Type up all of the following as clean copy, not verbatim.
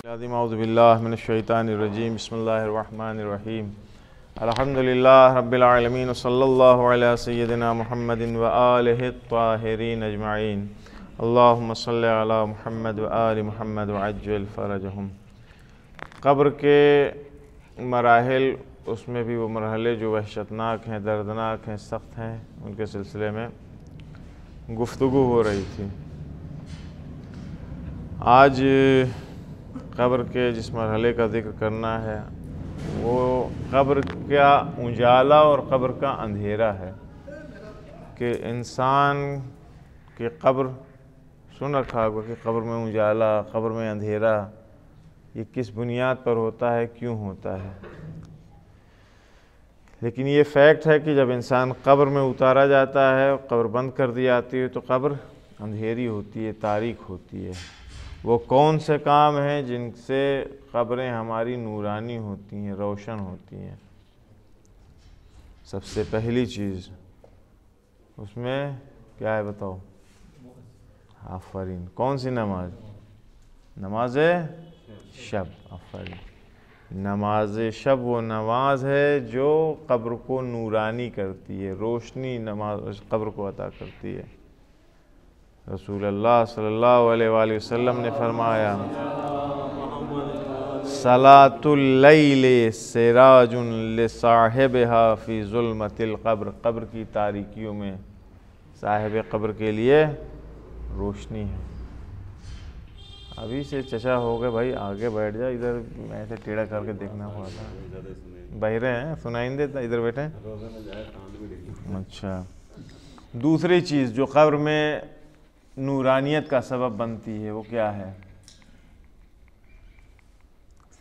औज़ुबिल्लाहि मिनश्शैतानिर्रजीम बिस्मिल्लाहिर्रहमानिर्रहीम अल्हम्दुलिल्लाहि रब्बिल आलमीन सल्लल्लाहु अला सय्यिदिना मुहम्मदिन व आलिहि त्वाहिरीन अजमईन अल्लाहुम्मा सल्लि अला मुहम्मद व आलि मुहम्मद व अज्जिल फरजहुम। क़ब्र के मराहिल, उसमें भी वो मरहले जो वहशतनाक हैं, दर्दनाक हैं, सख्त हैं, उनके सिलसिले में गुफ्तगू हो रही थी। आज क़ब्र के जिस मरहले का ज़िक्र करना है वो क़ब्र का उजाला और क़ब्र का अंधेरा है कि इंसान के क़ब्र, सुन रखा होगा कि क़ब्र में उजाला, क़ब्र में अंधेरा, ये किस बुनियाद पर होता है, क्यों होता है। लेकिन ये फैक्ट है कि जब इंसान क़ब्र में उतारा जाता है, क़ब्र बंद कर दी जाती है, तो क़ब्र अंधेरी होती है, तारीक होती है। वो कौन से काम हैं जिनसे क़ब्रें हमारी नूरानी होती हैं, रोशन होती हैं। सबसे पहली चीज़ उसमें क्या है बताओ? आफरीन। कौन सी नमाज? नमाज शब। आफरीन। नमाज शब वो नमाज है जो क़ब्र को नूरानी करती है, रोशनी नमाज क़ब्र को अता करती है। रसूलुल्लाह सल्लल्लाहु अलैहि वसल्लम ने फरमाया, सलातुल लैल सिराजुन लिसाहिबिहा फी ज़ुल्मतिल क़ब्र। क़ब्र की तारीकियों में साहिब क़ब्र के लिए रोशनी है। अभी से चचा हो गए भाई, आगे बैठ जा, इधर ऐसे टेढ़ा करके देखना पड़ता। बहरे हैं, सुनाई नहीं देता, इधर बैठे। अच्छा, दूसरी चीज़ जो क़ब्र में नूरानियत का सबब बनती है वो क्या है?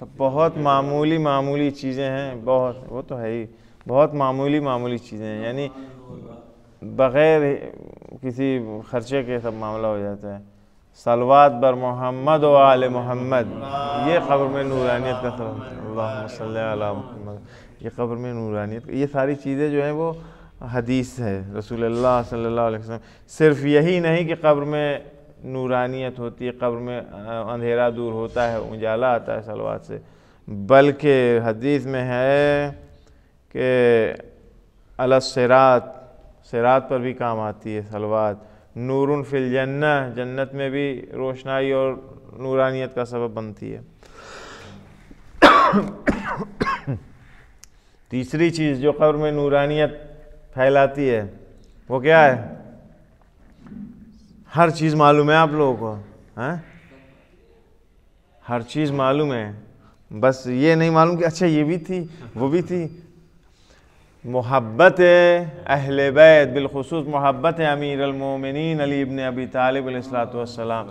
सब बहुत मामूली चीज़ें हैं, बहुत, वो तो है ही, बहुत मामूली चीज़ें हैं, यानी बग़ैर किसी ख़र्चे के सब मामला हो जाता है। सलवात बर मोहम्मद व आले मोहम्मद, ये क़ब्र में नूरानियत का सबब है। अल्लाहुम्मा सल्लि अला मुहम्मद, ये क़ब्र में नूरानियत, ये सारी चीज़ें जो हैं वो हदीस है रसूलुल्लाह सल्लल्लाहु अलैहि वसल्लम। सिर्फ यही नहीं कि क़ब्र में नूरानियत होती है, क़ब्र में अंधेरा दूर होता है, उजाला आता है सलवात से, बल्कि हदीस में है कि अलस्सिरात, सिरात पर भी काम आती है सलवात। नूरुन फिल जन्नह, जन्नत में भी रोशनाई और नूरानियत का सबब बनती है। तीसरी चीज़ जो क़ब्र में नूरानियत फैलाती है वो क्या है? हर चीज़ मालूम है आप लोगों को, हैं? हर चीज़ मालूम है, बस ये नहीं मालूम कि अच्छा ये भी थी, वो भी थी। मोहब्बत अहले बैत, बिलखुसूस मोहब्बत अमीर अल-मोमिनीन अली इब्न अबी तालिब अलैहिस्सलातु वस्सलाम,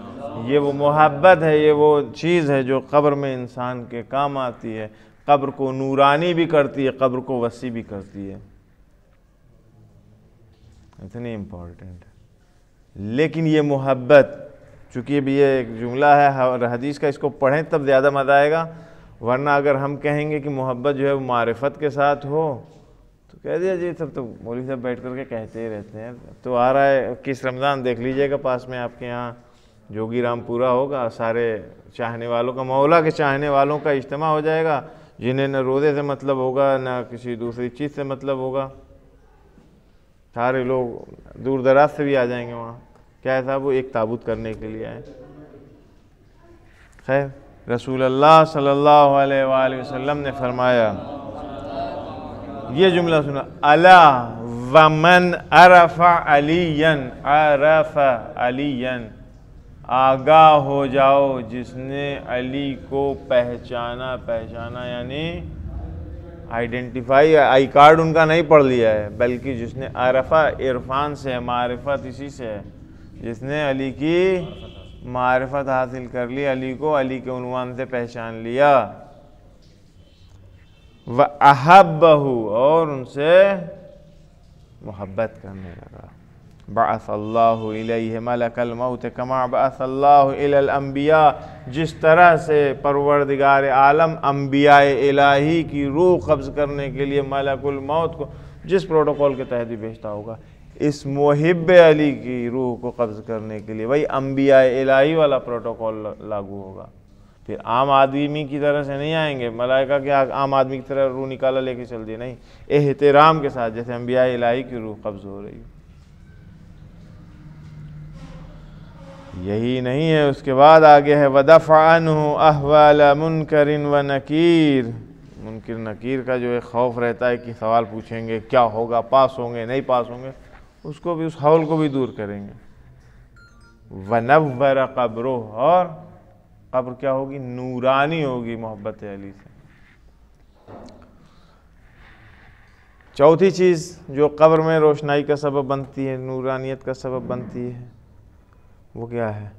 ये वो मोहब्बत है, ये वो चीज़ है जो क़ब्र में इंसान के काम आती है, क़ब्र को नूरानी भी करती है, क़ब्र को वसी भी करती है। इतनी इम्पॉर्टेंट है। लेकिन ये मोहब्बत, चूँकि भी ये एक जुमला है हदीस का, इसको पढ़ें तब ज़्यादा मज़ा आएगा, वरना अगर हम कहेंगे कि मोहब्बत जो है वो मारिफत के साथ हो तो कह दिया जी सब तो मौलवी साहब बैठ करके कहते ही रहते हैं। तो आ रहा है किस रमज़ान, देख लीजिएगा पास में आपके यहाँ जोगी राम पूरा होगा, सारे चाहने वालों का, मौला के चाहने वालों का इज्तिमा हो जाएगा, जिन्हें न रोज़े से मतलब होगा न किसी दूसरी चीज़ से मतलब होगा। सारे लोग दूर दराज से भी आ जाएंगे वहाँ। क्या है साहब? वो एक ताबूत करने के लिए आए। खैर, रसूलुल्लाह सल्लल्लाहु अलैहि वसल्लम ने फरमाया, ये जुमला सुना, अला वमन अरफा अलियन अरफा अलियन, आगाह हो जाओ जिसने अली को पहचाना, यानी आइडेंटिफाई, आई कार्ड उनका नहीं पढ़ लिया है, बल्कि जिसने अरफा, इरफान से है, मारिफत इसी से है, जिसने अली की मारिफत हासिल कर ली, अली को अली के उन्वान से पहचान लिया। व अहब्बहु, और उनसे मोहब्बत करने लगा। बअसल्लाहु इलैहि मलकल मौत कमा बअसल्लाहु इलल अंबिया, जिस तरह से परवरदिगार आलम अंबियाए इलाही की रूह कब्ज़ करने के लिए मलकुल मौत को जिस प्रोटोकॉल के तहत ही भेजता होगा, इस मुहिब अली की रूह को कब्ज़ करने के लिए वही अंबियाए इलाही वाला प्रोटोकॉल लागू होगा। फिर आम आदमी की तरह से नहीं आएंगे, मलाइका के आम आदमी की तरह रूह निकाला लेके चल दिए, नहीं, एहतराम के साथ, जैसे अंबिया इलाही की रूह कब्ज़ हो रही है। यही नहीं है, उसके बाद आगे है वदफ़अन्हु अहवाल मुनकरिन व नकीर। मुनकिर नकीर का जो है खौफ रहता है कि सवाल पूछेंगे, क्या होगा, पास होंगे नहीं पास होंगे, उसको भी, उस हौल को भी दूर करेंगे। वनव्वर क़ब्रो, और कब्र क्या होगी, नूरानी होगी मोहब्बत अली से। चौथी चीज़ जो कब्र में रोशनाई का सबब बनती है, नूरानियत का सबब बनती है, वो क्या है,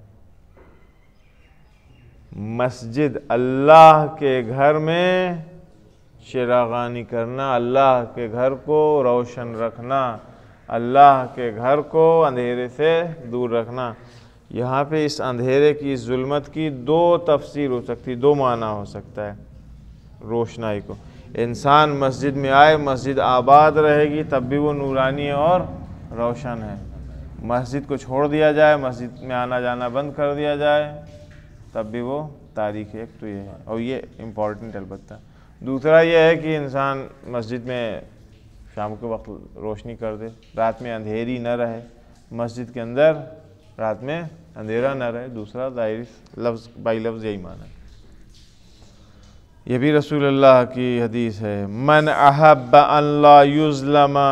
मस्जिद, अल्लाह के घर में चिरागानी करना, अल्लाह के घर को रोशन रखना, अल्लाह के घर को अंधेरे से दूर रखना। यहाँ पे इस अंधेरे की, इस जुल्मत की दो तफसीर हो सकती, दो माना हो सकता है रोशनाई को। इंसान मस्जिद में आए, मस्जिद आबाद रहेगी तब भी वो नूरानी और रोशन है। मस्जिद को छोड़ दिया जाए, मस्जिद में आना जाना बंद कर दिया जाए, तब भी वो तारीख है। एक तो ये है, और ये इम्पॉर्टेंट अलबत्ता। दूसरा ये है कि इंसान मस्जिद में शाम के वक्त रोशनी कर दे, रात में अंधेरी न रहे, मस्जिद के अंदर रात में अंधेरा न रहे। दूसरा ज़ाहिर लफ्ज़ बाई लफ्ज़ यही माना है। ये भी रसूलुल्लाह की हदीस है, मन अहब्ब अन ला युज़लमा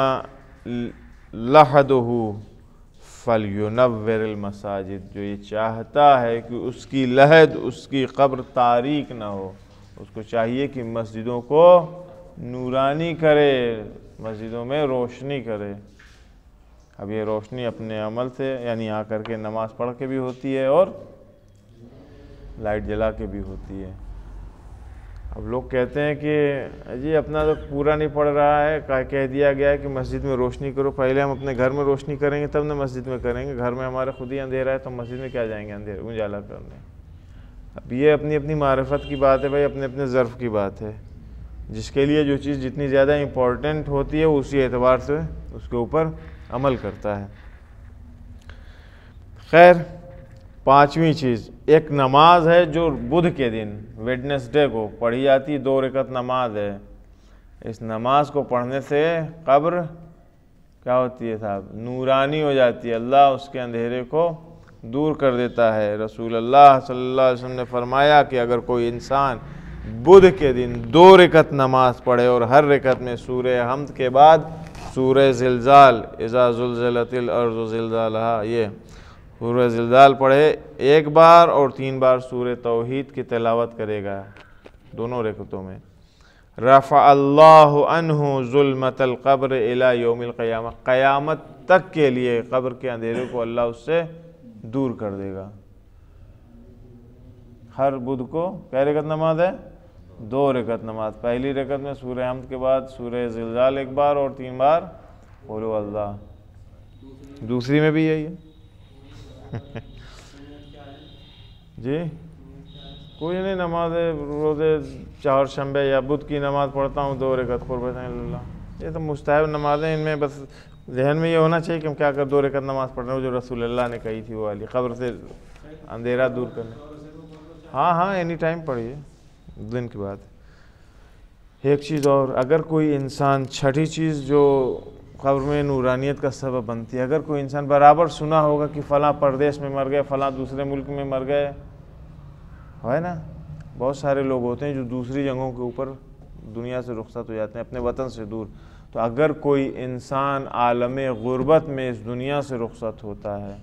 लहदुहु फलयुनव्विरिल मसाजिद। जो ये चाहता है कि उसकी लहद, उसकी कब्र तारीक ना हो, उसको चाहिए कि मस्जिदों को नूरानी करे, मस्जिदों में रोशनी करे। अब ये रोशनी अपने अमल से, यानी यहाँ करके नमाज़ पढ़ के भी होती है और लाइट जला के भी होती है। अब लोग कहते हैं कि जी अपना तो पूरा नहीं पड़ रहा है, कह दिया गया है कि मस्जिद में रोशनी करो, पहले हम अपने घर में रोशनी करेंगे तब ना मस्जिद में करेंगे। घर में हमारे खुद ही अंधेरा है तो मस्जिद में क्या जाएंगे अंधेरे उजाला करने। अब ये अपनी अपनी मारिफत की बात है भाई, अपने अपने ज़र्फ़ की बात है। जिसके लिए जो चीज़ जितनी ज़्यादा इम्पोर्टेंट होती है उसी एतबार से उसके ऊपर अमल करता है। खैर, पांचवी चीज़, एक नमाज है जो बुध के दिन वेडनेसडे को पढ़ी जाती, 2 रकअत नमाज है। इस नमाज को पढ़ने से कब्र क्या होती है साहब, नूरानी हो जाती है, अल्लाह उसके अंधेरे को दूर कर देता है। रसूलुल्लाह सल्लल्लाहु अलैहि वसल्लम ने फरमाया कि अगर कोई इंसान बुध के दिन 2 रकअत नमाज पढ़े और हर रकअत में सूरह हम्द के बाद सूरह ज़िलज़ाल, इज़ा ज़ुलज़िलतिल अर्ज़ु ज़िलज़ालहा, ये सूरह ज़िलज़ाल पढ़े एक बार और 3 बार सूरह तौहीद की तिलावत करेगा दोनों रकअतों में, रफ़अ अल्लाहु अन्हु ज़ुल्मतल क़ब्र इला यौमिल क़ियामा, क़यामत तक के लिए कब्र के अंधेरे को अल्लाह उससे दूर कर देगा। हर बुध को क्या रकअत नमाज है, 2 रकअत नमाज। पहली रकअत में सूरह हम्द के बाद सूरह ज़िलज़ाल एक बार और 3 बार क़ुल हुवल्लाह। दूसरी में भी यही है जी, कोई नहीं, नमाज रोज़े चारशंबे या बुध की नमाज़ पढ़ता हूँ 2 रकअत क़ुर्बत, ये तो मुस्तहब नमाज़ें, इनमें बस जहन में ये होना चाहिए कि हम क्या कर 2 रकअत नमाज़ पढ़ रहे हो, जो रसूलुल्लाह ने कही थी वो वाली, कब्र से अंधेरा दूर करने। हाँ हाँ, एनी टाइम पढ़िए, दिन की बात है। एक चीज़ और, अगर कोई इंसान, छठी चीज़ जो कब्र में नूरानियत का सबब बनती है, अगर कोई इंसान बराबर सुना होगा कि फ़लाँ परदेश में मर गए, फ़लाँ दूसरे मुल्क में मर गए, है ना, बहुत सारे लोग होते हैं जो दूसरी जगहों के ऊपर दुनिया से रुखसत हो जाते हैं, अपने वतन से दूर। तो अगर कोई इंसान आलम गुर्बत में इस दुनिया से रुखसत होता है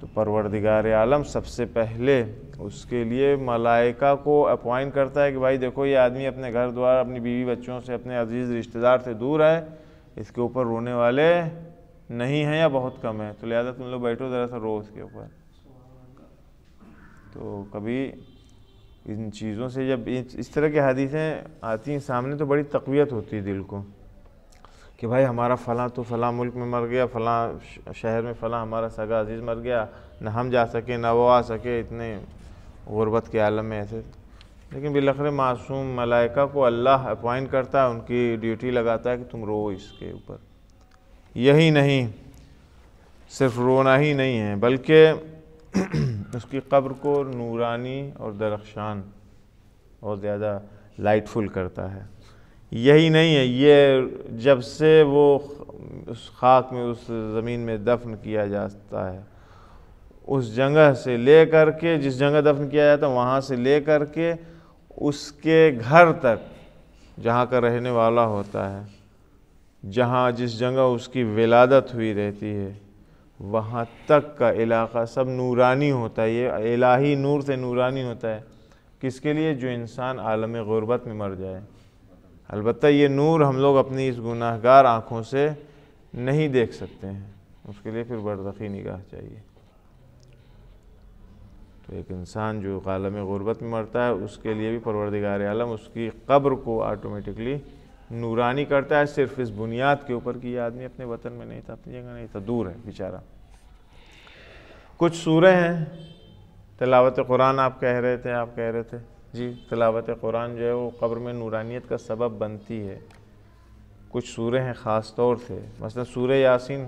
तो परवरदिगार आलम सबसे पहले उसके लिए मलाइका को अपॉइंट करता है कि भाई देखो, ये आदमी अपने घर द्वार, अपनी बीवी बच्चों से, अपने अजीज़ रिश्तेदार से दूर है, इसके ऊपर रोने वाले नहीं हैं या बहुत कम है, तो लिहाजा तुम लोग बैठो ज़रा सा रो इसके ऊपर। तो कभी इन चीज़ों से जब इस तरह की हदीसें आती हैं सामने तो बड़ी तक़वियत होती है दिल को कि भाई हमारा फ़लाँ तो फ़लाँ मुल्क में मर गया, फ़लाँ शहर में फ़लाँ हमारा सगा अजीज़ मर गया, न हम जा सके न वो आ सके, इतने गुरबत के आलम में ऐसे। लेकिन बिलखरे मासूम मलाइका को अल्लाह अपॉइंट करता है, उनकी ड्यूटी लगाता है कि तुम रो इसके ऊपर। यही नहीं, सिर्फ रोना ही नहीं है, बल्कि उसकी कब्र को नूरानी और दरख्शान और ज़्यादा लाइटफुल करता है। यही नहीं है, ये जब से वो उस खाक में, उस ज़मीन में दफन किया जाता है, उस जगह से ले कर के, जिस जगह दफन किया जाता है वहाँ से ले कर के उसके घर तक जहाँ का रहने वाला होता है, जहाँ जिस जगह उसकी विलादत हुई रहती है, वहाँ तक का इलाका सब नूरानी होता है। ये इलाही नूर से नूरानी होता है। किसके लिए? जो इंसान आलम गुरबत में मर जाए। अलबत्ता ये नूर हम लोग अपनी इस गुनाहगार आँखों से नहीं देख सकते हैं, उसके लिए फिर बरदखी निगाह चाहिए। तो एक इंसान जो आलम गुरबत में मरता है, उसके लिए भी परवरदिगार आलम उसकी कब्र को ऑटोमेटिकली नूरानी करता है, सिर्फ इस बुनियाद के ऊपर कि ये आदमी अपने वतन में नहीं था, अपनी जगह नहीं था, दूर है बेचारा। कुछ सूरह हैं, तिलावत कुरान आप कह रहे थे जी, तिलावत कुरान जो है वो कब्र में नूरानियत का सबब बनती है। कुछ सूरह हैं ख़ास तौर से, मसलन सूरह यासीन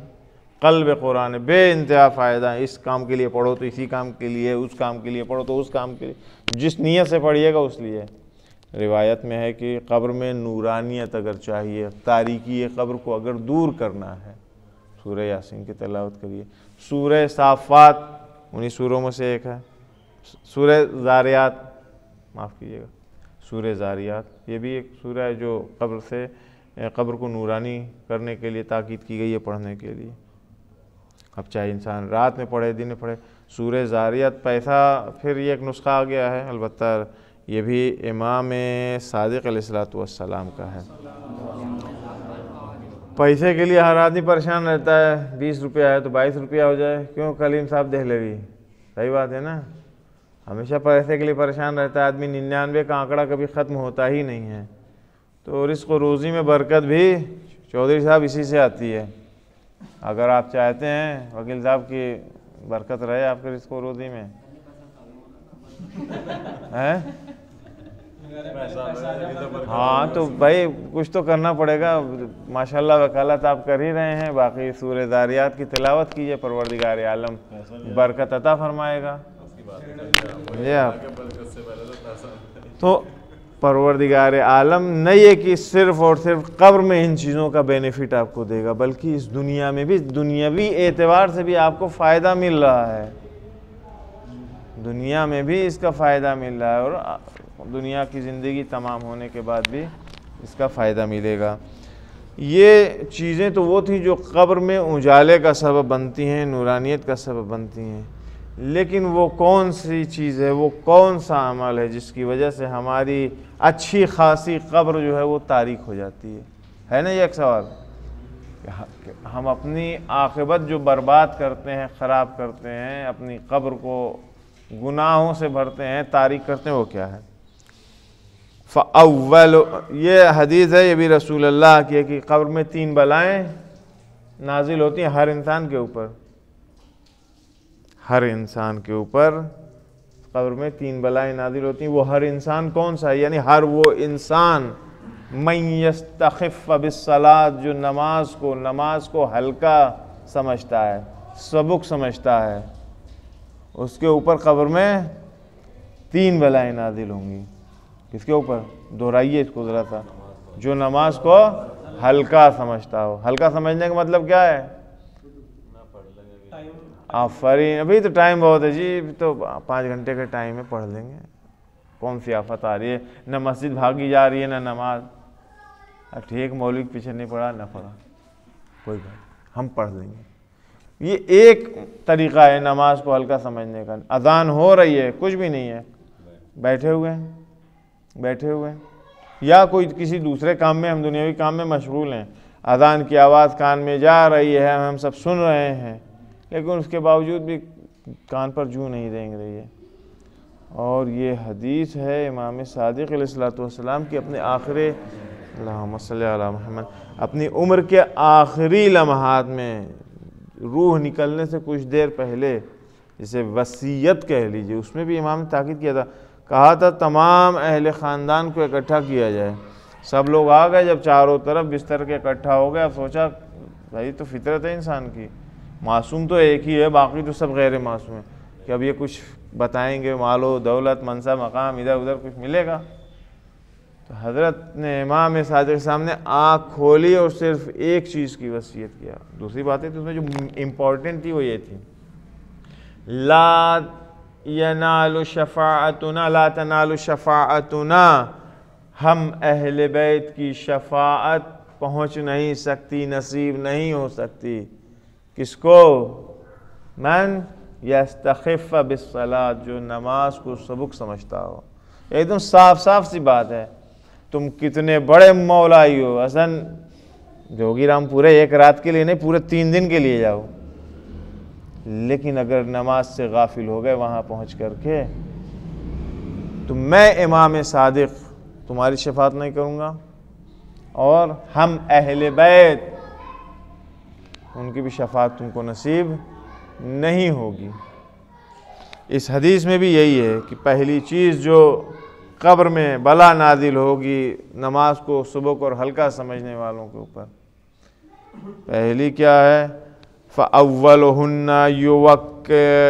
क़ल्ब कुरान है, बेइंतहा फ़ायदा है। इस काम के लिए पढ़ो तो इसी काम के लिए, उस काम के लिए पढ़ो तो उस काम के लिए, जिस नीयत से पढ़िएगा उस लिए। रिवायत में है कि कब्र में नूरानियत अगर चाहिए, तारीकी कब्र को अगर दूर करना है, सूरह यासीन की तिलावत करिए। सूरह साफ़ात उन्हीं सूरों में से एक है। सूरह ज़ारियात, माफ़ कीजिएगा, सूरह ज़ारियात ये भी एक सूरह है जो कब्र को नूरानी करने के लिए ताकीद की गई है, पढ़ने के लिए। अब चाहे इंसान रात में पढ़े, दिन में पढ़े, सूरह ज़ारियात पैसा, फिर ये एक नुस्खा आ गया है, अलबत्ता ये भी इमाम सादिक़ अलैहिस्सलातु वस्सलाम का है। पैसे के लिए हर आदमी परेशान रहता है, 20 रुपया है तो 22 रुपया हो जाए, क्यों कलीम साहब दहलवी, सही बात है ना। हमेशा पैसे के लिए परेशान रहता है आदमी, 99 का आंकड़ा कभी ख़त्म होता ही नहीं है। तो रिज़्क़ व रोज़ी में बरकत भी चौधरी साहब इसी से आती है। अगर आप चाहते हैं वकील साहब की बरकत रहे आपके रिज़्क़ व रोज़ी में, है हाँ, तो भाई कुछ तो करना पड़ेगा। माशाल्लाह वकालत आप कर ही रहे हैं, बाकी सूरह ज़ारियात की तिलावत कीजिए, परवरदिगार आलम बरकत अता फरमाएगा। ये आप तो परवरदिगार आलम न ये कि सिर्फ़ और सिर्फ कब्र में इन चीज़ों का बेनिफिट आपको देगा, बल्कि इस दुनिया में भी, दुनियावी एतबार से भी आपको फ़ायदा मिल रहा है। दुनिया में भी इसका फ़ायदा मिल रहा है और दुनिया की ज़िंदगी तमाम होने के बाद भी इसका फ़ायदा मिलेगा। ये चीज़ें तो वो थी जो कब्र में उजाले का सबब बनती हैं, नूरानियत का सबब बनती हैं। लेकिन वो कौन सी चीज़ है, वो कौन सा अमल है जिसकी वजह से हमारी अच्छी खासी कब्र जो है वो तारीक हो जाती है ना। ये एक सवाल, हम अपनी आक़िबत जो बर्बाद करते हैं, ख़राब करते हैं, अपनी कब्र को गुनाहों से भरते हैं, तारीक करते हैं, वो क्या है? फ़अव्वल, ये हदीस है, ये भी रसूलुल्लाह की है कि कब्र में 3 बलाएँ नाजिल होती हैं हर इंसान के ऊपर। हर इंसान के ऊपर कब्र में 3 बलाएँ नाजिल होती हैं। वो हर इंसान कौन सा है? यानी हर वो इंसान मन यस्तख़िफ़ बिस्सलात, जो नमाज को हल्का समझता है, सबुक समझता है, उसके ऊपर कब्र में 3 बलाएँ नाजिल होंगी। किसके ऊपर? दोहराइए इसको ज़रा सा। जो नमाज को हल्का समझता हो। हल्का समझने का मतलब क्या है? आफरीन, अभी तो टाइम बहुत है जी, तो 5 घंटे का टाइम है, पढ़ लेंगे। कौन सी आफत आ रही है? न मस्जिद भागी जा रही है, न नमाज। ठीक, मौलवी के पीछे नहीं पढ़ा, न पढ़ा, कोई बात, हम पढ़ लेंगे। ये एक तरीक़ा है नमाज को हल्का समझने का। अज़ान हो रही है, कुछ भी नहीं है, बैठे हुए हैं, या कोई किसी दूसरे काम में, हम दुनियावी काम में मशगूल हैं, अज़ान की आवाज़ कान में जा रही है, हम सब सुन रहे हैं, लेकिन उसके बावजूद भी कान पर जूं नहीं रेंग रही है। और ये हदीस है इमाम सादिक़ अलैहिस्सलातु वस्सलाम की अपने आखिरी, अल्लाहुम्मा सल्ली अला मुहम्मद, अपनी उम्र के आखिरी लम्हात में, रूह निकलने से कुछ देर पहले, जिसे वसीयत कह लीजिए, उसमें भी इमाम ने ताकीद किया था, कहा था तमाम अहले ख़ानदान को इकट्ठा किया जाए। सब लोग आ गए, जब चारों तरफ बिस्तर के इकट्ठा हो गए, अब सोचा भाई तो फितरत है इंसान की, मासूम तो एक ही है, बाकी तो सब गैर मासूम है। कि अब ये कुछ बताएंगे, मालो दौलत मनसब मकाम इधर उधर कुछ मिलेगा। तो हज़रत ने इमाम सादिक के सामने आँख खोली और सिर्फ एक चीज़ की वसीयत किया। दूसरी बातें तो उसमें जो इम्पोर्टेंट थी वो ये थी, ला यनालु शफ़ाअतुना ला तनालु शफ़ाअतुना, हम अहले बैत की शफ़ाअत पहुँच नहीं सकती, नसीब नहीं हो सकती। किसको? मन यस्तखिफ़ बिस्सलात, जो नमाज को सबक समझता हो। एकदम साफ साफ सी बात है। तुम कितने बड़े मौलाई हो, हसन जोगीराम पूरे एक रात के लिए नहीं, पूरे 3 दिन के लिए जाओ, लेकिन अगर नमाज से गाफिल हो गए वहाँ पहुँच करके, तो मैं इमाम सादिक तुम्हारी शफात नहीं करूँगा, और हम अहले बैत उनकी भी शफात तुमको नसीब नहीं होगी। इस हदीस में भी यही है कि पहली चीज़ जो कब्र में बला नाजिल होगी नमाज को सुबह और हल्का समझने वालों के ऊपर, पहली क्या है? फ़अव्वलुहुन्ना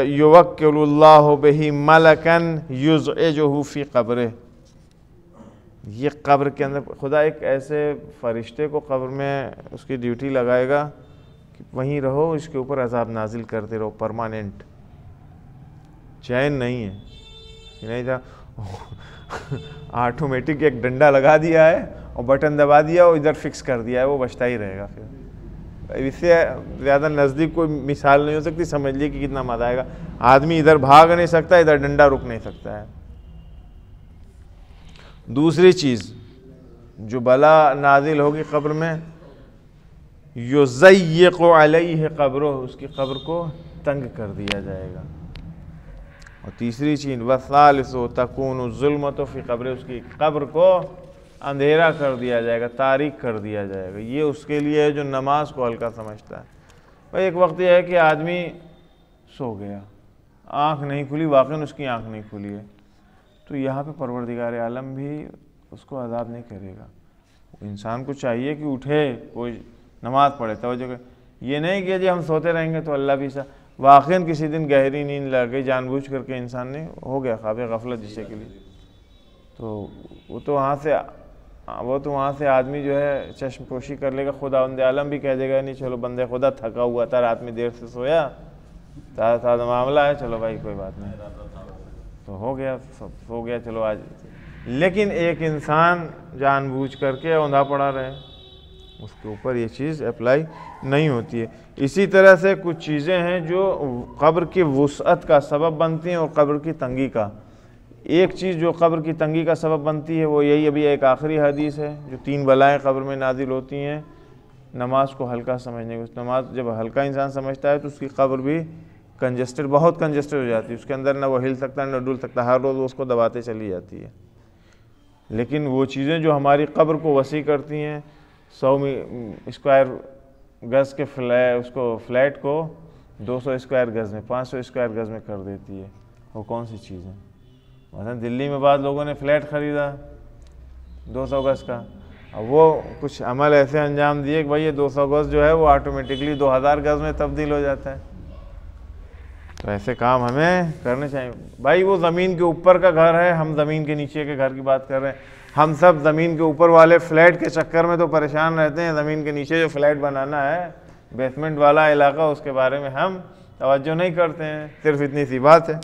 युवक्किलुल्लाहु बिही मलकन युज़इजुहु फ़ी क़ब्रिह। ये कब्र के अंदर खुदा एक ऐसे फरिश्ते को कब्र में उसकी ड्यूटी लगाएगा कि वहीं रहो, इसके ऊपर अजाब नाजिल करते रहो, परमानेंट, चैन नहीं है। नहीं था ऑटोमेटिक एक डंडा लगा दिया है और बटन दबा दिया और इधर फिक्स कर दिया है, वो बचता ही रहेगा। फिर इससे ज़्यादा नज़दीक कोई मिसाल नहीं हो सकती, समझ लीजिए कि कितना मज़ा आएगा। आदमी इधर भाग नहीं सकता, इधर डंडा रुक नहीं सकता है। दूसरी चीज़ जो बला नाजिल होगी कब्र में, युज़य्यक़ु अलैहि क़ब्रुह, उसकी कब्र को तंग कर दिया जाएगा। और तीसरी चीज़ वसालिसु तकूनु ज़ुल्मतु फ़ी क़ब्रिह, उसकी कब्र को अंधेरा कर दिया जाएगा, तारीक कर दिया जाएगा। ये उसके लिए है जो नमाज को हल्का समझता है। भाई एक वक्त यह है कि आदमी सो गया, आँख नहीं खुली, वाक़ई उसकी आँख नहीं खुली है, तो यहाँ पे परवरदिगार आलम भी उसको अज़ाब नहीं करेगा। इंसान को चाहिए कि उठे, कोई नमाज़ पढ़े, तवज्जो करे। ये नहीं कि जी हम सोते रहेंगे तो अल्लाह भी वाक़ई किसी दिन गहरी नींद लग गई, जानबूझ करके इंसान ने हो गया ख्वाब गफलत जिसे के लिए, तो वो तो वहाँ से आदमी जो है चश्मपोशी कर लेगा। खुदावंद आलम भी कह देगा नहीं चलो बंदे खुदा थका हुआ था, रात में देर से सोया, ताज़ा मामला है, चलो भाई कोई बात नहीं, तो हो गया, सब हो गया, चलो आज। लेकिन एक इंसान जानबूझ करके औंधा पड़ा रहे, उसके ऊपर ये चीज़ अप्लाई नहीं होती है। इसी तरह से कुछ चीज़ें हैं जो कब्र की वुसअत का सबब बनती हैं और कब्र की तंगी का। एक चीज़ जो कब्र की तंगी का सबब बनती है वो यही, अभी एक आखिरी हदीस है, जो 3 बलाएँ कब्र में नाजिल होती हैं नमाज को हल्का समझने की। नमाज जब हल्का इंसान समझता है तो उसकी कब्र भी कंजस्टेड, बहुत कंजस्टेड हो जाती है, उसके अंदर ना वो हिल सकता ना डुल सकता, हर रोज़ उसको दबाते चली जाती है। लेकिन वो चीज़ें जो हमारी कब्र को वसी करती हैं, 100 स्क्वायर गज़ के फ्लैट को 200 स्क्वायर गज़ में, 500 स्क्वायर गज़ में कर देती है, वो कौन सी चीज़ है? मतलब दिल्ली में बाद लोगों ने फ्लैट ख़रीदा 200 गज़ का, अब वो कुछ अमल ऐसे अंजाम दिए कि भाई ये 200 गज़ जो है वो ऑटोमेटिकली 2000 गज़ में तब्दील हो जाता है। तो ऐसे काम हमें करने चाहिए। भाई वो ज़मीन के ऊपर का घर है, हम ज़मीन के नीचे के घर की बात कर रहे हैं। हम सब ज़मीन के ऊपर वाले फ्लैट के चक्कर में तो परेशान रहते हैं, ज़मीन के नीचे जो फ्लैट बनाना है, बेसमेंट वाला इलाका, उसके बारे में हम तवज्जो नहीं करते हैं। सिर्फ इतनी सी बात है,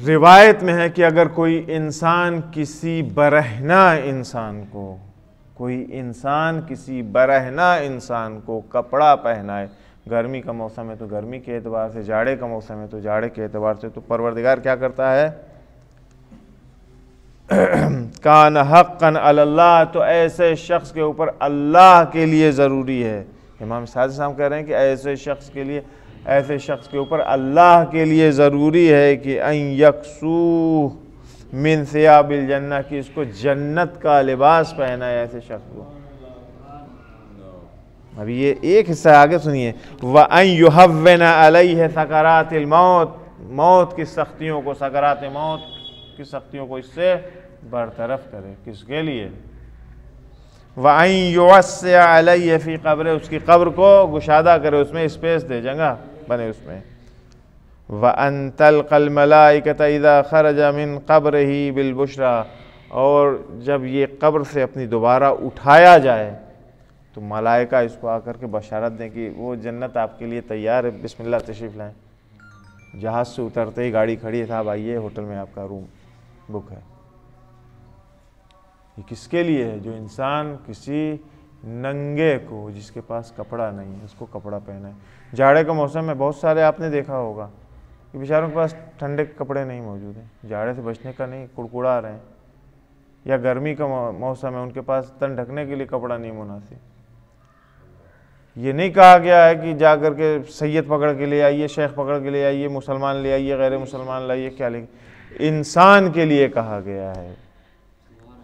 रिवायत में है कि अगर कोई इंसान किसी बरहना इंसान को कपड़ा पहनाए, गर्मी का मौसम है तो गर्मी के एतबार से, जाड़े का मौसम है तो जाड़े के एतबार से, तो परवरदिगार क्या करता है? कान हक़्क़न अलल्लाह, तो ऐसे शख्स के ऊपर अल्लाह के लिए ज़रूरी है। इमाम सादिक साहब कह रहे हैं कि ऐसे शख्स के ऊपर अल्लाह के लिए ज़रूरी है कि अन यक्सू मिन सियाबिल जन्नह, कि इसको जन्नत का लिबास पहना है ऐसे शख्स को। अभी ये एक हिस्सा आगे सुनिए, व अन युहव्विना अलैहि सकरातिल मौत, मौत की सख्तियों को, सकरात मौत की सख्तियों को इससे बरतरफ करे। किसके लिए? व अन युवस्सिअ अलैहि फी क़ब्रिह, उसकी कब्र को गुशादा करे, उसमें स्पेस दे, जगह बने उसमें। व अन तल्क़ल मलाइकत इज़ा ख़रज मिन क़ब्रिही बिल बुशरा, और जब ये कब्र से अपनी दोबारा उठाया जाए तो मलाइका इसको आकर के बशारत दें कि वो जन्नत आपके लिए तैयार है, बिस्मिल्लाह तशरीफ़ लाएँ। जहाज़ से उतरते ही गाड़ी खड़ी है, साहब आइए होटल में आपका रूम बुक है। ये किसके लिए है? जो इंसान किसी नंगे को, जिसके पास कपड़ा नहीं है, उसको कपड़ा पहना है। जाड़े का मौसम में बहुत सारे आपने देखा होगा कि बेचारों के पास ठंडे के कपड़े नहीं मौजूद हैं, जाड़े से बचने का नहीं, कुड़कुड़ा रहे हैं। या गर्मी का मौसम है, उनके पास तन ढकने के लिए कपड़ा नहीं मुनासिब। ये नहीं कहा गया है कि जा कर के सैयद पकड़ के ले आइए, शेख पकड़ के ले आइए, मुसलमान ले आइए, गैर मुसलमान लाइए, क्या ले, इंसान के लिए कहा गया है।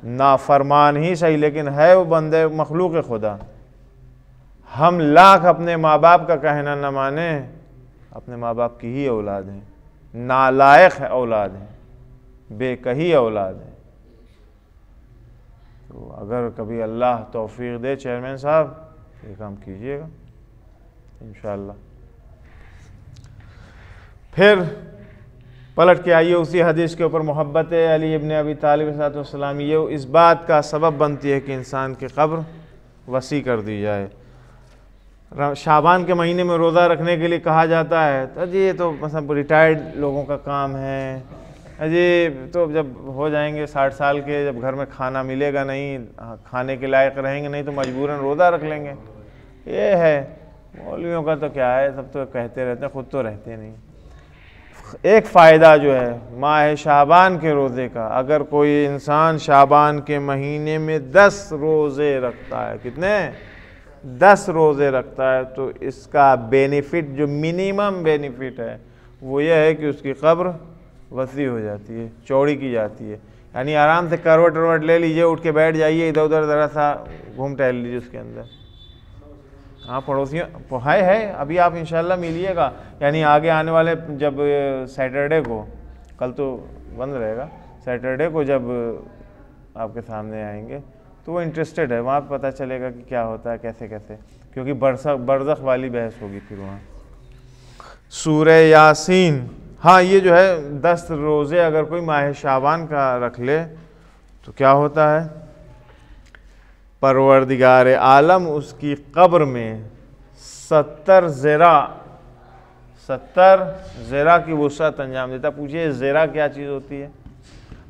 नाफरमान ही सही, लेकिन है वो बंदे मखलूक खुदा। हम लाख अपने माँ बाप का कहना न माने, अपने माँ बाप की ही औलाद हैं, नालायक है औलाद है, बेकही औलाद है। तो अगर कभी अल्लाह तौफीक दे चेयरमैन साहब, ये काम कीजिएगा इंशाअल्लाह। फिर पलट के आइए उसी हदीस के ऊपर, मोहब्बत अली इब्न अबी तालिब अलैहिस्सलाम ये इस बात का सबब बनती है कि इंसान की कब्र वसी कर दी जाए। शाबान के महीने में रोज़ा रखने के लिए कहा जाता है, तो जी ये तो मतलब रिटायर्ड लोगों का काम है, अजी तो जब हो जाएंगे 60 साल के, जब घर में खाना मिलेगा नहीं, खाने के लायक रहेंगे नहीं, तो मजबूरन रोज़ा रख लेंगे। ये है मौलवियों का तो क्या है, सब तो कहते रहते हैं, ख़ुद तो रहते नहीं। एक फ़ायदा जो है माह शाबान के रोज़े का, अगर कोई इंसान शाबान के महीने में 10 रोज़े रखता है, कितने 10 रोज़े रखता है, तो इसका बेनिफिट जो मिनिमम बेनिफिट है वो ये है कि उसकी कब्र वसी हो जाती है, चौड़ी की जाती है। यानी आराम से करवट वरवट ले लीजिए, उठ के बैठ जाइए, इधर उधर ज़रा सा घूम टहल लीजिए उसके अंदर। हाँ पड़ोसियों है अभी आप इंशाल्लाह मिलिएगा, यानी आगे आने वाले जब सैटरडे को, कल तो बंद रहेगा, सैटरडे को जब आपके सामने आएंगे तो वो इंटरेस्टेड है, वहाँ पता चलेगा कि क्या होता है, कैसे कैसे, क्योंकि बरज़ख वाली बहस होगी फिर वहाँ। सूरह यासीन, हाँ ये जो है 10 रोज़े अगर कोई माह शाबान का रख ले तो क्या होता है, परवरदिगार आलम उसकी कब्र में 70 ज़रा की वुसअत अंजाम देता। पूछिए ज़रा क्या चीज़ होती है?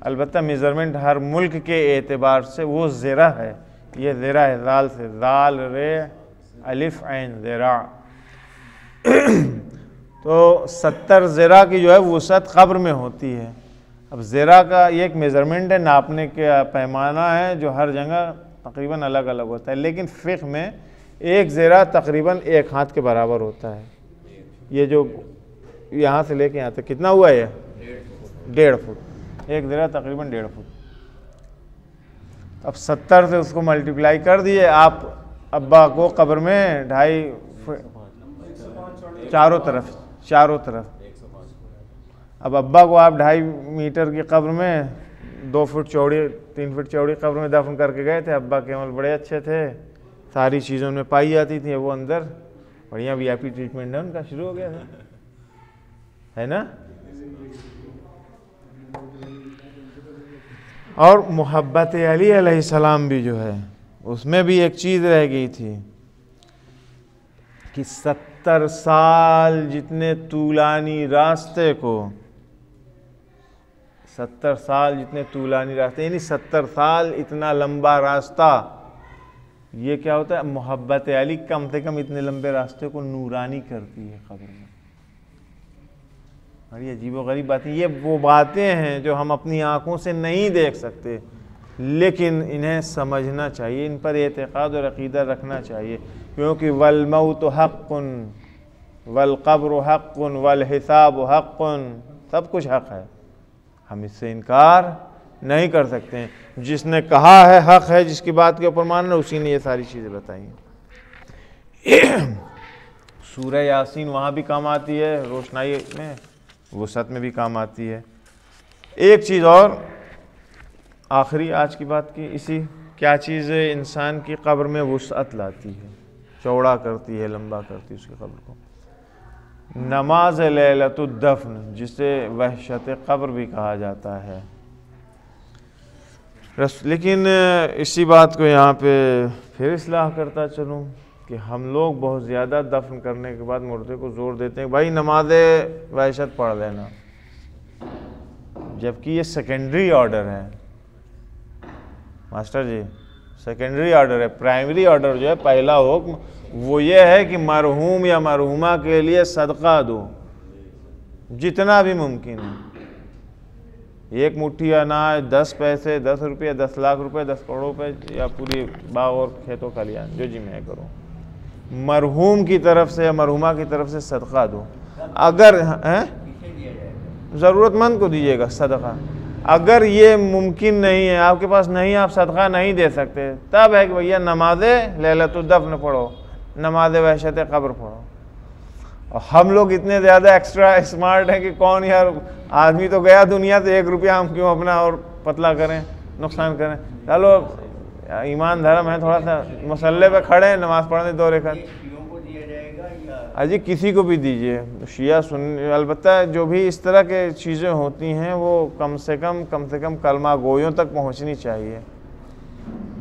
अलबत्ता मेज़रमेंट हर मुल्क के एतबार से वो ज़रा है, ये ज़रा है, ज़ाल से, ज़ाल रे अलिफ ऐन ज़रा। तो 70 ज़रा की जो है वुसअत कब्र में होती है। अब ज़रा का ये एक मेज़रमेंट है, नापने का पैमाना है जो हर जगह तकरीबन अलग अलग होता है, लेकिन फ़िक़्ह में एक ज़रा तकरीबन एक हाथ के बराबर होता है। ये जो यहाँ से लेके यहाँ तक कितना हुआ है? 1.5 फुट। एक ज़रा तकरीबन 1.5 फुट। अब 70 से उसको मल्टीप्लाई कर दिए आप। अब्बा को कब्र में 2.5 चारों तरफ। अब अब्बा को आप 2.5 मीटर की कब्र में 2 फुट चौड़ी 3 फुट चौड़ी कब्र में दफन करके गए थे। अब्बा के अमल बड़े अच्छे थे, सारी चीज़ों में पाई जाती थी, वो अंदर बढ़िया VIP ट्रीटमेंट है उनका, शुरू हो गया था, है ना। और मोहब्बत अली अलैहिस्सलाम भी जो है उसमें भी एक चीज़ रह गई थी कि 70 साल जितने तूलानी रास्ते को, 70 साल जितने तूलानी रास्ते, यानी 70 साल इतना लंबा रास्ता, ये क्या होता है, मोहब्बत अली कम से कम इतने लंबे रास्ते को नूरानी करती है कब्र में। बड़ी अजीबोगरीब बातें, ये वो बातें हैं जो हम अपनी आँखों से नहीं देख सकते, लेकिन इन्हें समझना चाहिए, इन पर एतक़ाद और अक़ीदा रखना चाहिए, क्योंकि वल मौत हक़्क़ुन वल क़ब्र हक़्क़ुन वल हिसाब हक़्क़ुन, सब कुछ हक़ है, हम इससे इनकार नहीं कर सकते हैं। जिसने कहा है हक़ है, जिसकी बात के ऊपर मानना, उसी ने ये सारी चीज़ें बताई हैं। सूरह यासीन वहाँ भी काम आती है, रोशनाई में, वुसअत में भी काम आती है। एक चीज़ और आखिरी आज की बात की, इसी क्या चीज़ इंसान की कब्र में वुसअत लाती है, चौड़ा करती है, लंबा करती है उसकी कब्र को। नमाज लैलतुद्दफ़्न, जिसे वहशत क़ब्र भी कहा जाता है। लेकिन इसी बात को यहाँ पे फिर इस्लाह करता चलूँ कि हम लोग बहुत ज़्यादा दफन करने के बाद मुर्दे को ज़ोर देते हैं भाई नमाज वहशत पढ़ लेना, जबकि ये सेकेंडरी ऑर्डर है मास्टर जी, सेकेंडरी ऑर्डर है। प्राइमरी ऑर्डर जो है, पहला हुक्म वो ये है कि मरहूम या मरहूमा के लिए सदका दो जितना भी मुमकिन है। एक मुट्ठी अनाज, 10 पैसे, 10 रुपये, 10 लाख रुपए, 10 करोड़ रुपए, या पूरी बाग और खेतों का लिया जो जी मैं करो, मरहूम की तरफ से या मरहूमा की तरफ से सदका दो। अगर ज़रूरतमंद को दीजिएगा सदका। अगर ये मुमकिन नहीं है, आपके पास नहीं, आप सदका नहीं दे सकते, तब है कि भैया नमाज लैलतुद्दफ़्न पढ़ो, नमाज वहशत क़ब्र पढ़ो। और हम लोग इतने ज़्यादा एक्स्ट्रा स्मार्ट हैं कि कौन यार, आदमी तो गया दुनिया से, 1 रुपया हम क्यों अपना और पतला करें, नुकसान करें। चलो ईमान धर्म है, थोड़ा सा मसल्ले पे खड़े हैं, नमाज़ पढ़ने 2 रकात। अजी किसी को भी दीजिए, शिया सुन्नी, अलबत्ता जो भी इस तरह के चीज़ें होती हैं वो कम से कम कलमा गोयों तक पहुंचनी चाहिए।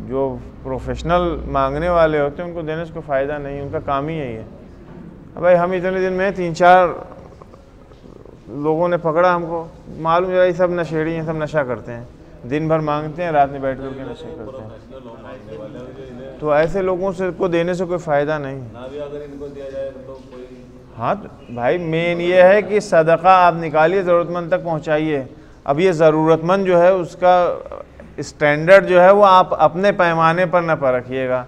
जो प्रोफेशनल मांगने वाले होते हैं उनको देने से कोई फ़ायदा नहीं, उनका काम ही यही है। भाई हम इतने दिन में 3-4 लोगों ने पकड़ा हमको, मालूम है ये सब नशेड़ी हैं, सब नशा करते हैं, दिन भर मांगते हैं, रात में बैठ कर के नशे करते हैं। तो ऐसे लोगों से को देने से कोई फ़ायदा नहीं ना भी अगर इनको दिया जाए तो कोई। हाँ तो भाई मेन ये है कि सदका आप निकालिए, ज़रूरतमंद तक पहुँचाइए। अब ये ज़रूरतमंद जो है उसका स्टैंडर्ड जो है वो आप अपने पैमाने पर न परखिएगा,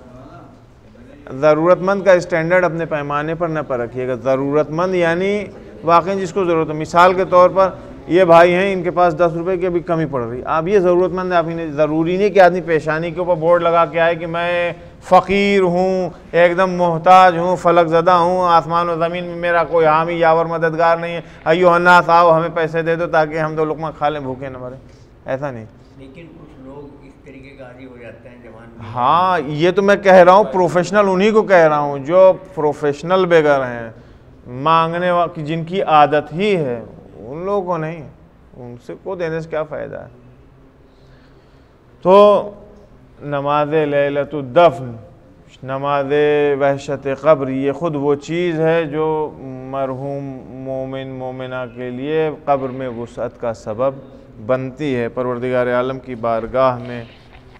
ज़रूरतमंद का स्टैंडर्ड अपने पैमाने पर न परखिएगा। ज़रूरतमंद यानी वाकई जिसको ज़रूरत है। मिसाल के तौर पर ये भाई हैं, इनके पास 10 रुपए की अभी कमी पड़ रही, आप ये ज़रूरतमंद है, आप इन्हें ज़रूरी नहीं कि आदमी पेशानी के ऊपर बोर्ड लगा के आए कि मैं फ़कीर हूँ, एकदम मोहताज हूँ, फलकज़दा हूँ, आसमान और ज़मीन में मेरा कोई हामी यावर मददगार नहीं है, अय्युहन्नास आओ हमें पैसे दे दो ताकि हम 2 लुक़मा खा लें, भूखे न मरे। ऐसा नहीं। लेकिन कुछ लोग इस तरीके का आदी हो जाते हैं जवान। हाँ ये तो मैं कह रहा हूँ, प्रोफेशनल उन्हीं को कह रहा हूँ जो प्रोफेशनल बेगर हैं, मांगने वाली जिनकी आदत ही है, उन लोगों को नहीं, उनसे को देने से क्या फ़ायदा है। तो नमाज लैलतुद्दफ़्न, नमाज वहशत क़ब्र, ये ख़ुद वो चीज़ है जो मरहूम मोमिन मोमिना के लिए क़ब्र में वुसअत का सबब बनती है। परवरदिगार आलम की बारगाह में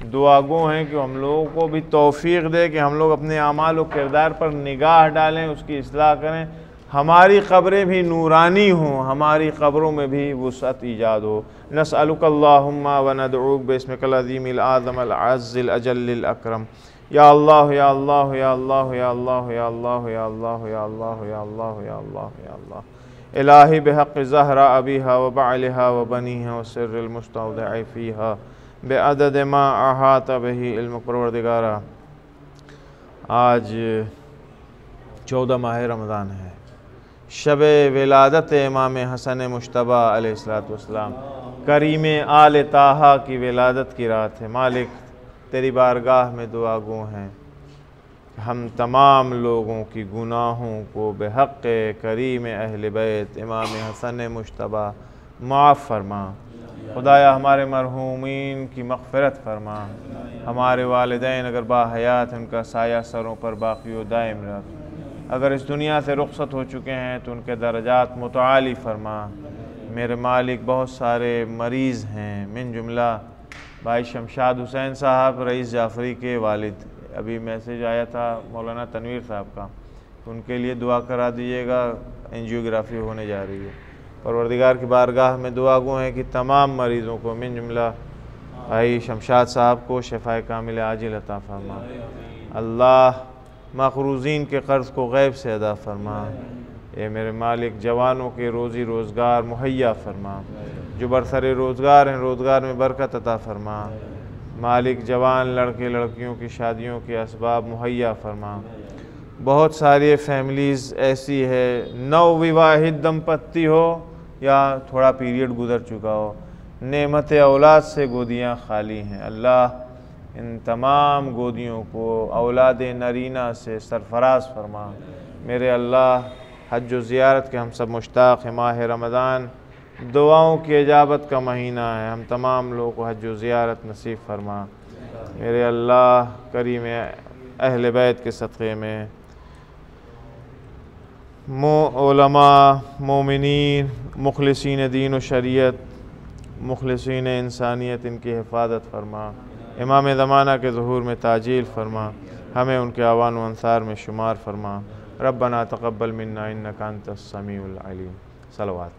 दुआ गो हैं कि हम लोगों को भी तौफ़ीक़ दे कि हम लोग अपने आमाल व किरदार पर निगाह डालें, उसकी इस्लाह करें, हमारी क़ब्रें भी नूरानी हों, हमारी क़ब्रों में भी वुसअत ईजाद हो। नसअलुकल्लाहुम्मा व नदऊक बिस्मिकल अज़ीमिल आज़मल अज़्ज़िल अजल्लिल अकरम। या अल्लाह या अल्लाह या अल्लाह या अल्लाह या अल्लाह या अल्लाह या अल्लाह या अल्लाह या अल्लाह या अल्लाह इलाही बिहक़्क़ि ज़हरा अबीहा व बअलिहा व बनीहा व सिर्रिल मुस्तौदअ फ़ीहा बेअदद मा अहात बिही इल्मुक। परवरदिगारा आज 14 माह रमज़ान है, शब विलादत इमाम हसन मुश्तबा अलैहिस्सलातु वस्सलाम, करीम आल ताहा की विलादत की रात है। मालिक तेरी बारगाह में दुआ गो हैं, हम तमाम लोगों की गुनाहों को बेहक़्क़े करीम अहल बैत इमाम हसन मुश्तबा माफ़ फरमा। खुदाया हमारे मरहूमीन की मग़फ़िरत फरमा, हमारे वालिदैन अगर बाहयात हैं उनका साया सरों पर बाक़ी व दायम रख, अगर इस दुनिया से रुख़सत हो चुके हैं तो उनके दर्जात मुतआली फरमा। मेरे मालिक बहुत सारे मरीज़ हैं, मिन जुमला भाई शमशाद हुसैन साहब रईस जाफ़री के वालिद, अभी मैसेज आया था मौलाना तनवीर साहब का, तो उनके लिए दुआ करा दीजिएगा, एंजियोग्राफी होने जा रही है। परवरदिगार की बारगाह में दुआ गो है कि तमाम मरीज़ों को मिन जुमला भाई शमशाद साहब को शफ़ाए कामिल आजिल अता फरमा। अल्लाह मक़रूज़ीन के क़र्ज़ को गैब से अदा फरमा। ए मेरे मालिक जवानों के रोज़ी रोज़गार मुहैया फरमा, जो बरसरे रोज़गार हैं रोज़गार में बरकत अता फरमा। मालिक जवान लड़के लड़कियों की शादियों के असबाब मुहैया फरमा। बहुत सारी फैमिलीज़ ऐसी है, नवविवाहित दंपत्ति हो या थोड़ा पीरियड गुज़र चुका हो, नेमत औलाद से गोदियाँ खाली हैं। अल्लाह इन तमाम गोदियों को औलाद नरीना से सरफराज फरमा। मेरे अल्लाह हज व ज़ियारत के हम सब मुश्ताक़ हैं। माह रमज़ान दुआओं की इजाबत का महीना है, हम तमाम लोगों को हज व ज़ियारत नसीब फरमा। मेरे अल्लाह करीम अहले बैत के सदक़े में उलमा, मोमिनीन, मुखलिसीन दीन व शरीयत, मुखलिसीन इंसानियत, इनकी हिफाजत फरमा। इमाम ज़माना के ज़ुहूर में ताजील फरमा, हमें उनके आवान व अंसार में शुमार फरमा। रब्बना तक़ब्बल मिन्ना इन्नका अंतस समीउल अलीम। सलवात।